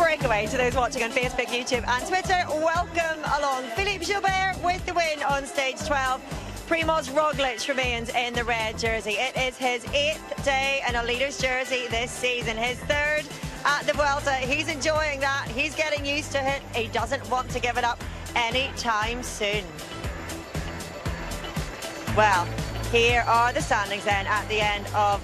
Breakaway to those watching on Facebook, YouTube and Twitter. Welcome along. Philippe Gilbert with the win on stage 12. Primoz Roglic remains in the red jersey. It is his 8th day in a leader's jersey this season, his 3rd at the Vuelta. He's enjoying that. He's getting used to it. He doesn't want to give it up anytime soon. Well, here are the standings then at the end of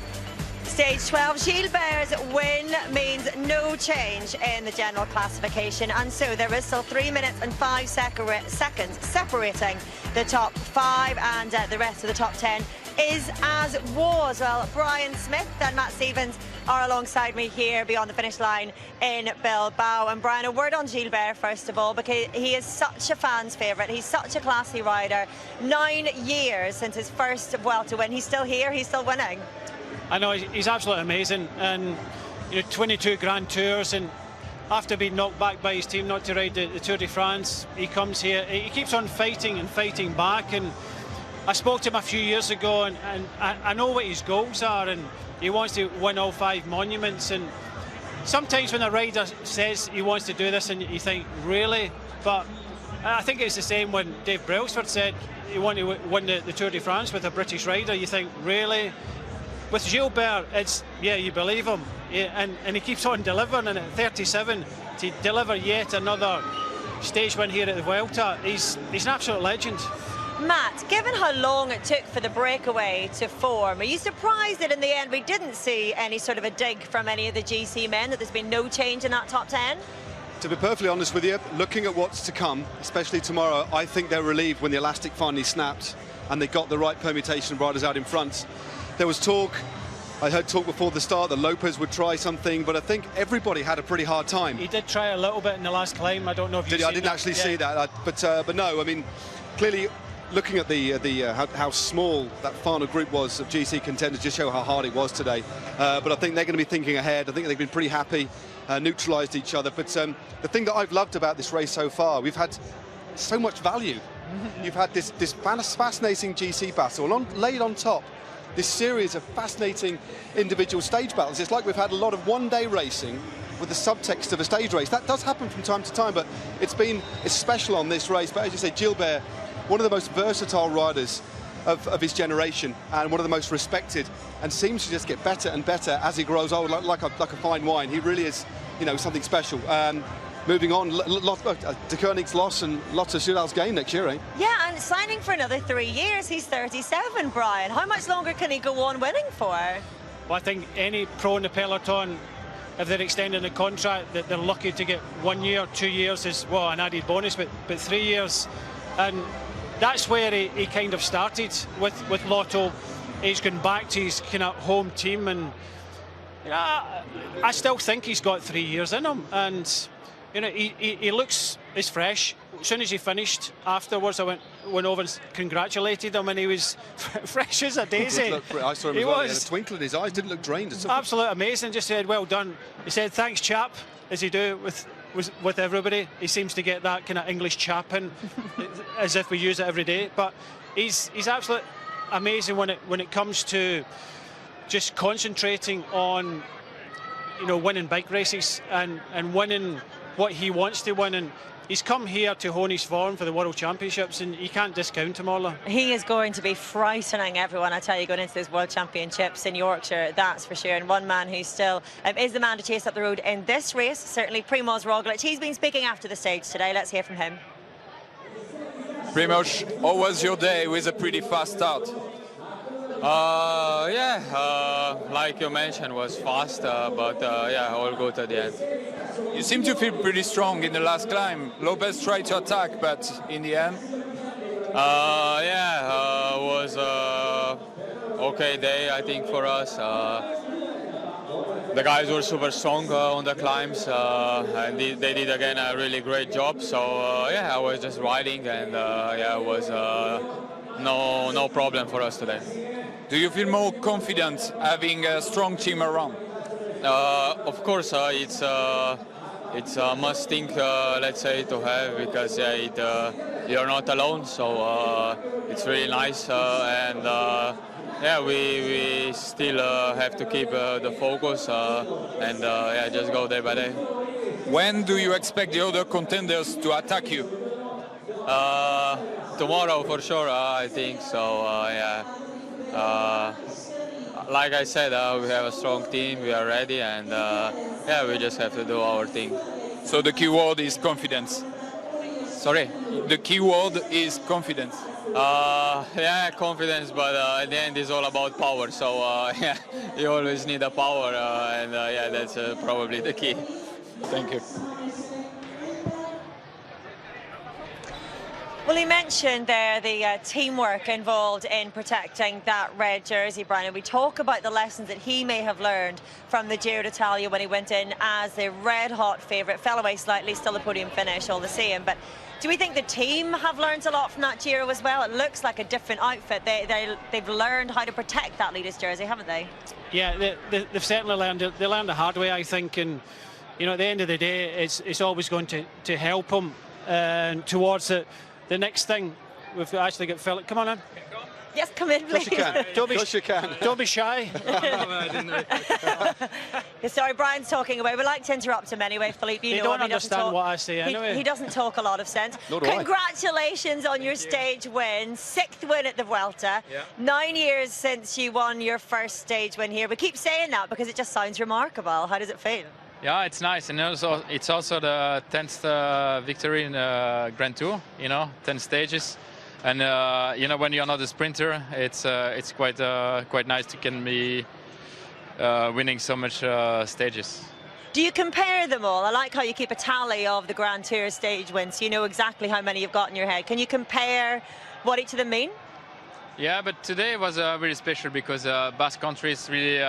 stage 12. Gilbert's win means no change in the general classification, and so there is still 3 minutes and 5 seconds separating the top 5, and the rest of the top 10 is as was. Well, Brian Smith and Matt Stevens are alongside me here beyond the finish line in Bilbao. And Brian, a word on Gilbert first of all, because he is such a fan's favourite. He's such a classy rider. 9 years since his first Vuelta win. He's still here, he's still winning. I know, he's absolutely amazing, and 22 Grand Tours, and after being knocked back by his team not to ride the Tour de France, he comes here, he keeps on fighting and fighting back. And I spoke to him a few years ago, and I know what his goals are, and he wants to win all 5 monuments. And sometimes when a rider says he wants to do this, and you think, really? But I think it's the same when Dave Brailsford said he wanted to win the Tour de France with a British rider. You think, really? With Gilbert, it's, yeah, you believe him, yeah, and he keeps on delivering, and at 37 to deliver yet another stage win here at the Vuelta, he's an absolute legend. Matt, given how long it took for the breakaway to form, are you surprised that in the end we didn't see any sort of a dig from any of the GC men, that there's been no change in that top 10? To be perfectly honest with you, looking at what's to come, especially tomorrow, I think they're relieved when the elastic finally snapped and they got the right permutation of riders out in front. There was talk, I heard talk before the start that Lopez would try something, but I think everybody had a pretty hard time. He did try a little bit in the last climb. I don't know if you did. I didn't actually see that, but no. I mean, clearly, looking at how small that final group was of GC contenders, just show how hard it was today. But I think they're going to be thinking ahead. I think they've been pretty happy, neutralised each other. But the thing that I've loved about this race so far, we've had so much value. You've had this fascinating GC battle, laid on top this series of fascinating individual stage battles. It's like we've had a lot of one-day racing with the subtext of a stage race. That does happen from time to time, but it's special on this race. But as you say, Gilbert, one of the most versatile riders of his generation, and one of the most respected, and seems to just get better and better as he grows old, like a fine wine. He really is, something special. Moving on, De Koenig's loss and lots of Soudal's gain next year, eh? Yeah, and signing for another 3 years. He's 37, Brian. How much longer can he go on winning for? Well, I think any pro in the peloton, if they're extending the contract, that they're lucky to get 1 year, 2 years is, well, an added bonus, but 3 years. And that's where he kind of started with Lotto. He's gone back to his kind of home team, and I still think he's got 3 years in him. And he looks as fresh. As soon as he finished, afterwards I went over and congratulated him, and he was fresh as a daisy. I saw him as well. He had a twinkle in his eyes, didn't look drained. Absolutely amazing. Just said, well done. He said, thanks, chap, as he do with everybody. He seems to get that kind of English chap in, as if we use it every day. But he's absolutely amazing when it comes to just concentrating on winning bike races and winning what he wants to win. And he's come here to hone his form for the World Championships, and you can't discount him, Orla. He is going to be frightening everyone, I tell you, going into those World Championships in Yorkshire, that's for sure. And one man who still is the man to chase up the road in this race, certainly Primoz Roglic. He's been speaking after the stage today. Let's hear from him. Primoz, how was your day with a pretty fast start? Like you mentioned, was fast, but all good at the end. You seem to feel pretty strong in the last climb. Lopez tried to attack, but in the end, was okay day, I think, for us. The guys were super strong on the climbs, and they did again a really great job. So I was just riding, and it was no problem for us today. Do you feel more confident having a strong team around? Of course, it's a must think, let's say, to have, because you're not alone. So it's really nice, and we still have to keep the focus and just go day by day. When do you expect the other contenders to attack you? Tomorrow for sure, I think so. Yeah. Like I said, we have a strong team. We are ready, and yeah, we just have to do our thing. So the key word is confidence. Sorry. The key word is confidence. Yeah, confidence, but at the end it's all about power. So yeah, you always need a power, and yeah, that's probably the key. Thank you. Well, he mentioned there the teamwork involved in protecting that red jersey, Brian. And we talk about the lessons that he may have learned from the Giro D'Italia when he went in as the red-hot favourite. Fell away slightly, still a podium finish all the same. But do we think the team have learned a lot from that Giro as well? It looks like a different outfit. They've learned how to protect that leader's jersey, haven't they? Yeah, they've certainly learned it. They learned the hard way, I think. And, you know, at the end of the day, it's always going to help them towards the next thing. We've actually got Philip. Come on in. Yes, come in, please. Yes, you can. Don't be shy. Sorry, Brian's talking away. We like to interrupt him anyway, Philippe. You don't understand what I say anyway. He doesn't talk a lot of sense. Congratulations on your stage win. 6th win at the Vuelta. Yeah. 9 years since you won your first stage win here. We keep saying that because it just sounds remarkable. How does it feel? Yeah, it's nice, and also it's also the 10th victory in the Grand Tour. You know, 10 stages, and you know, when you're not a sprinter, it's quite nice to can be winning so much stages. Do you compare them all? I like how you keep a tally of the Grand Tour stage wins, so you know exactly how many you've got in your head. Can you compare what each of them mean? Yeah, but today was really special because Basque Country is really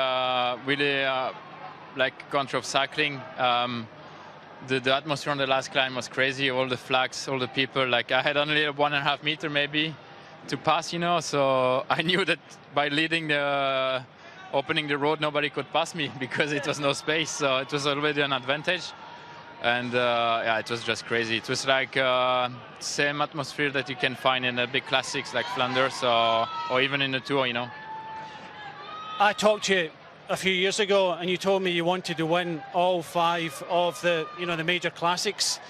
like country of cycling. The atmosphere on the last climb was crazy. All the flags, all the people. Like I had only 1.5 meter maybe to pass, you know. So I knew that by opening the road, nobody could pass me because it was no space. So it was already an advantage. And yeah, it was just crazy. It was like same atmosphere that you can find in the big classics like Flanders or even in the Tour, you know. I talked to you a few years ago, and you told me you wanted to win all 5 of the major classics,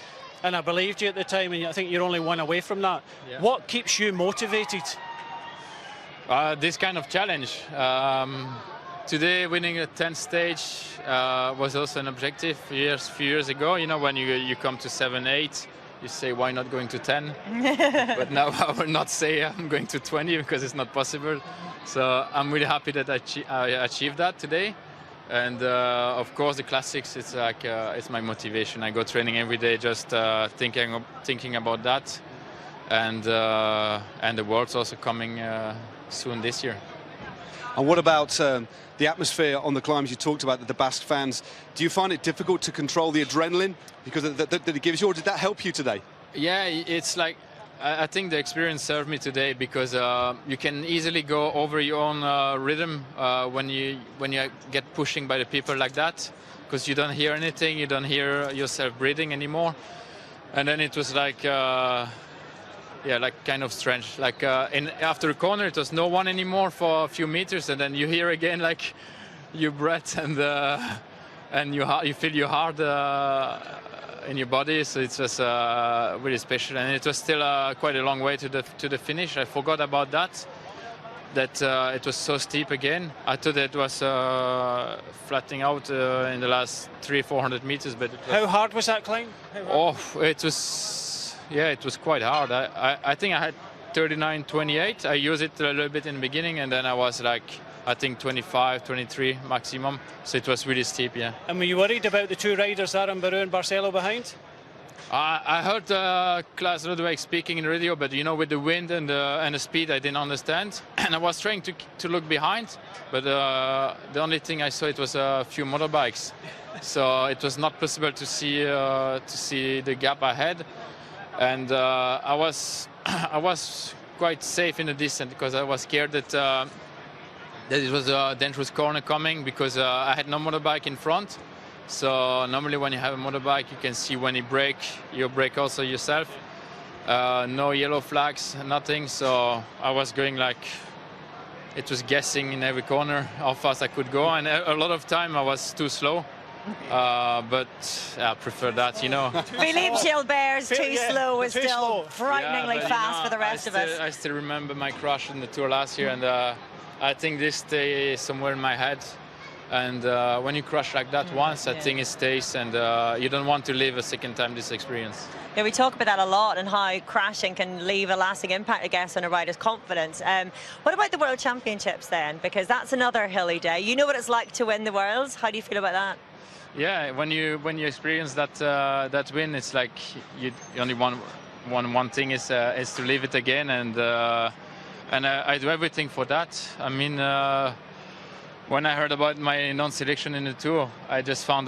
and I believed you at the time, and I think you're only 1 away from that. Yeah. What keeps you motivated? This kind of challenge. Today, winning a 10th stage was also an objective. A few years ago, you know, when you come to 7, 8, you say, why not going to 10? But now I will not say I'm going to 20 because it's not possible. So I'm really happy that I achieved that today. And of course, the classics, it's like it's my motivation. I go training every day just thinking about that. And the World's also coming soon this year. And what about the atmosphere on the climbs you talked about, the Basque fans? Do you find it difficult to control the adrenaline because that it gives you, or did that help you today? Yeah, it's like, I think the experience served me today because you can easily go over your own rhythm when you get pushing by the people like that, because you don't hear anything, you don't hear yourself breathing anymore. And then it was like, yeah, like kind of strange. Like after a corner, it was no one anymore for a few meters, and then you hear again like your breath and you feel your heart in your body. So it was really special, and it was still quite a long way to the finish. I forgot about that. It was so steep again. I thought it was flattening out in the last 300-400 meters, but how hard was that climb? Oh, it was. Yeah, it was quite hard. I think I had 39.28. I used it a little bit in the beginning, and then I was like, I think 25, 23 maximum. So it was really steep, yeah. And were you worried about the 2 riders, Aaron Barreau and Barcelo, behind? I heard Klaas Lodewijk speaking in the radio, but you know, with the wind and the speed, I didn't understand. And I was trying to look behind, but the only thing I saw, it was a few motorbikes. So it was not possible to see the gap ahead. And I was quite safe in the distance because I was scared that it was a dangerous corner coming, because I had no motorbike in front. So normally when you have a motorbike, you can see when you brake also yourself. No yellow flags, nothing. So I was going like, it was guessing in every corner how fast I could go, and a lot of time I was too slow. but I prefer that, you know. Philippe Gilbert's too slow is too still slow. frighteningly but, fast for the rest of us. I still remember my crash in the Tour last year, and I think this stays somewhere in my head. And when you crash like that once, I think it stays, and you don't want to live a second time this experience. Yeah, we talk about that a lot and how crashing can leave a lasting impact, I guess, on a rider's confidence. What about the World Championships then? Because that's another hilly day. You know what it's like to win the Worlds. How do you feel about that? Yeah, when you experience that win, it's like you only one thing is to live it again, and I do everything for that. I mean, when I heard about my non-selection in the Tour, I just found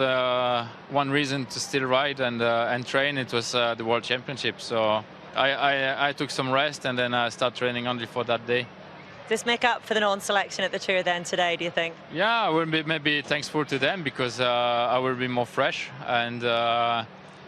one reason to still ride and train. It was the World Championship. So I took some rest, and then I started training only for that day. Does this make up for the non-selection at the Tour then today, do you think? Yeah, I will be maybe thankful to them, because I will be more fresh, and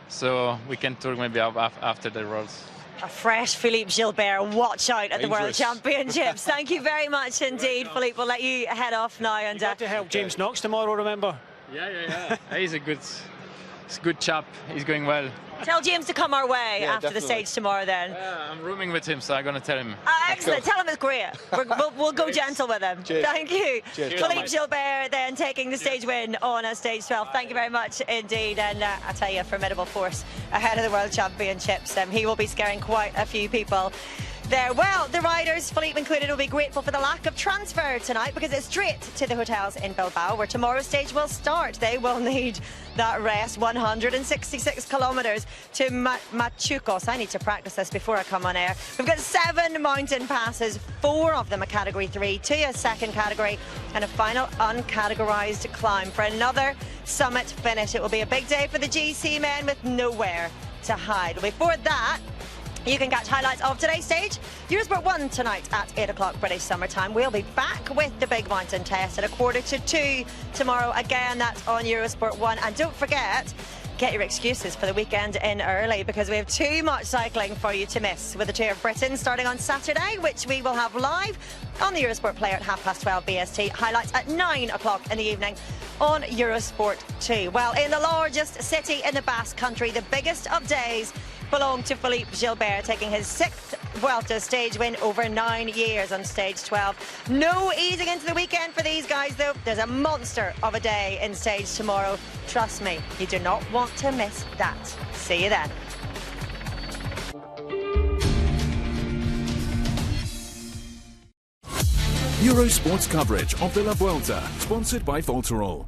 so we can talk maybe after the Worlds. A fresh Philippe Gilbert, watch out at the World Championships. Thank you very much indeed, Philippe. We'll let you head off now. And you got to help James Knox tomorrow, remember? Yeah. He's a good chap. He's going well. Tell James to come our way after the stage tomorrow then. Yeah, I'm rooming with him, so I'm going to tell him. Excellent. Tell him it's great. We'll go gentle with him. Cheers. Thank you. Cheers. Philippe Gilbert then taking the stage win on stage 12. Thank you very much indeed. And I tell you, a formidable force ahead of the World Championships. He will be scaring quite a few people there. Well, the riders, Philippe included, will be grateful for the lack of transfer tonight, because it's straight to the hotels in Bilbao, where tomorrow's stage will start. They will need that rest. 166 kilometres to Machucos. I need to practice this before I come on air. We've got 7 mountain passes, 4 of them a category 3, 2 a second category, and a final uncategorised climb for another summit finish. It will be a big day for the GC men with nowhere to hide. Before that, you can catch highlights of today's stage. Eurosport 1 tonight at 8 o'clock British Summer Time. We'll be back with the Big Mountain Test at 1:45 tomorrow. Again, that's on Eurosport 1. And don't forget, get your excuses for the weekend in early, because we have too much cycling for you to miss, with the Tour of Britain starting on Saturday, which we will have live on the Eurosport Player at 12:30 BST. Highlights at 9 o'clock in the evening on Eurosport 2. Well, in the largest city in the Basque Country, the biggest of days belonged to Philippe Gilbert, taking his 6th Vuelta stage win over 9 years on stage 12. No easing into the weekend for these guys, though. There's a monster of a day in stage tomorrow. Trust me, you do not want to miss that. See you then. Eurosport's coverage of the La Vuelta, sponsored by Voltarol.